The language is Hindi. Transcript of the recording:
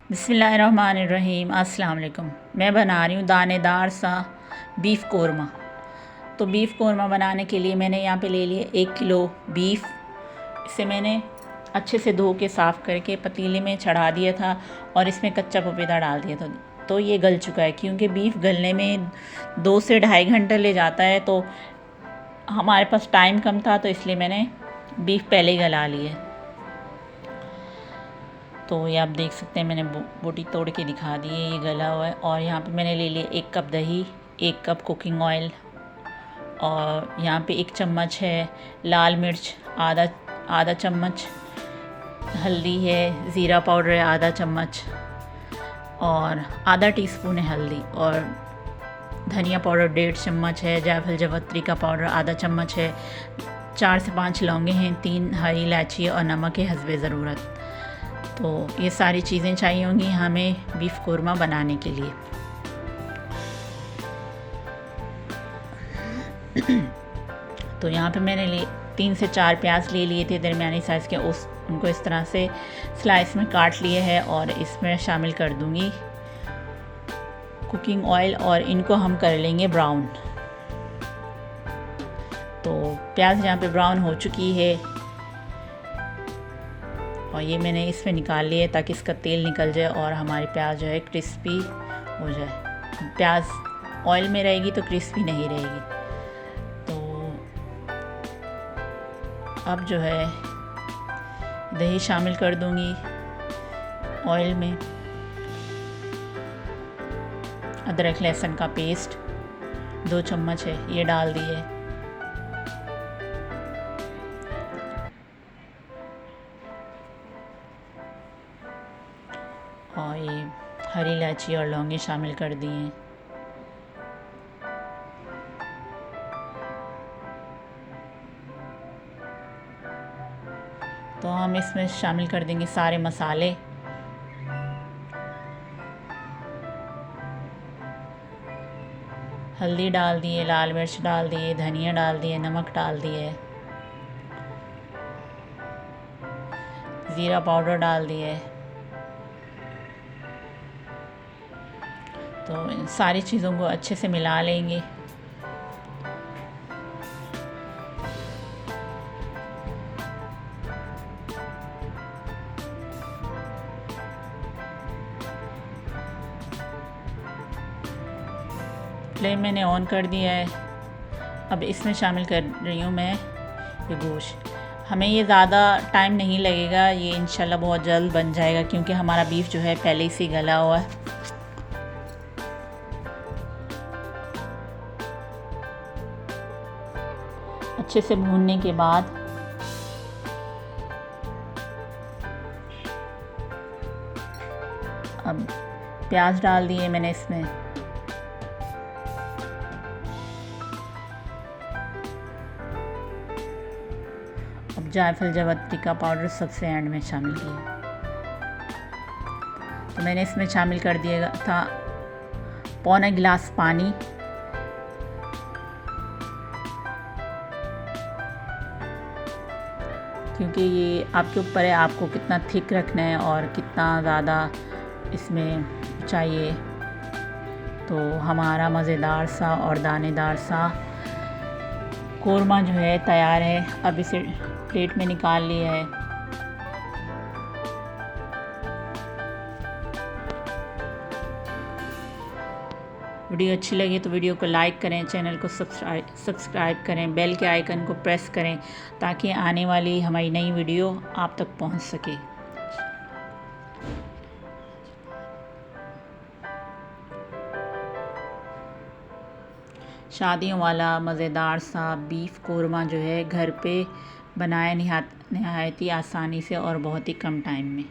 बिस्मिल्लाहिर्रहमानिर्रहीम। अस्सलाम वालेकुम। मैं बना रही हूँ दानेदार सा बीफ़ कोरमा। तो बीफ़ कोरमा बनाने के लिए मैंने यहाँ पे ले लिया 1 किलो बीफ़। इसे मैंने अच्छे से धो के साफ़ करके पतीले में चढ़ा दिया था और इसमें कच्चा पपीता डाल दिया था। तो ये गल चुका है, क्योंकि बीफ़ गलने में 2 से ढाई घंटे ले जाता है। तो हमारे पास टाइम कम था, तो इसलिए मैंने बीफ़ पहले ही गला ली है। तो ये आप देख सकते हैं, मैंने बोटी तोड़ के दिखा दी है, ये गला हुआ है। और यहाँ पे मैंने ले लिया 1 कप दही, 1 कप कुकिंग ऑयल, और यहाँ पे 1 चम्मच है लाल मिर्च, आधा चम्मच हल्दी है, ज़ीरा पाउडर है आधा चम्मच, और आधा टीस्पून है हल्दी, और धनिया पाउडर 1.5 चम्मच है, जायफल जावित्री का पाउडर आधा चम्मच है, 4 से 5 लौंगे हैं, 3 हरी इलायची और नमक है हस्बे ज़रूरत। तो ये सारी चीज़ें चाहिए होंगी हमें बीफ़ कोरमा बनाने के लिए। तो यहाँ पे मैंने 3 से 4 प्याज ले लिए थे दरमियानी साइज़ के, उनको इस तरह से स्लाइस में काट लिए है और इसमें शामिल कर दूँगी कुकिंग ऑयल, और इनको हम कर लेंगे ब्राउन। तो प्याज यहाँ पे ब्राउन हो चुकी है और ये मैंने इसमें निकाल लिया ताकि इसका तेल निकल जाए और हमारी प्याज जो है क्रिस्पी हो जाए। प्याज ऑयल में रहेगी तो क्रिस्पी नहीं रहेगी। तो अब जो है दही शामिल कर दूंगी ऑयल में। अदरक लहसुन का पेस्ट 2 चम्मच है, ये डाल दिए। और ये हरी इलायची और लौंगे शामिल कर दिए। तो हम इसमें शामिल कर देंगे सारे मसाले। हल्दी डाल दिए, लाल मिर्च डाल दिए, धनिया डाल दिए, नमक डाल दिए, ज़ीरा पाउडर डाल दिए। तो इन सारी चीज़ों को अच्छे से मिला लेंगे। फ्लेम मैंने ऑन कर दिया है। अब इसमें शामिल कर रही हूँ मैं ये गोश्त। हमें ये ज़्यादा टाइम नहीं लगेगा, ये इंशाल्लाह बहुत जल्द बन जाएगा, क्योंकि हमारा बीफ जो है पहले ही से गला हुआ है। अच्छे से भूनने के बाद अब प्याज डाल दिए मैंने इसमें। अब जायफल जावित्री का पाउडर सबसे एंड में शामिल किया। तो मैंने इसमें शामिल कर दिया था पौना गिलास पानी। क्योंकि ये आपके ऊपर है, आपको कितना थिक रखना है और कितना ज़्यादा इसमें चाहिए। तो हमारा मज़ेदार सा और दानेदार सा कोरमा जो है तैयार है। अब इसे प्लेट में निकाल लिया है। वीडियो अच्छी लगी तो वीडियो को लाइक करें, चैनल को सब्सक्राइब करें, बेल के आइकन को प्रेस करें ताकि आने वाली हमारी नई वीडियो आप तक पहुंच सके। शादियों वाला मज़ेदार सा बीफ़ कोरमा जो है घर पे बनाया नहायत ही आसानी से और बहुत ही कम टाइम में।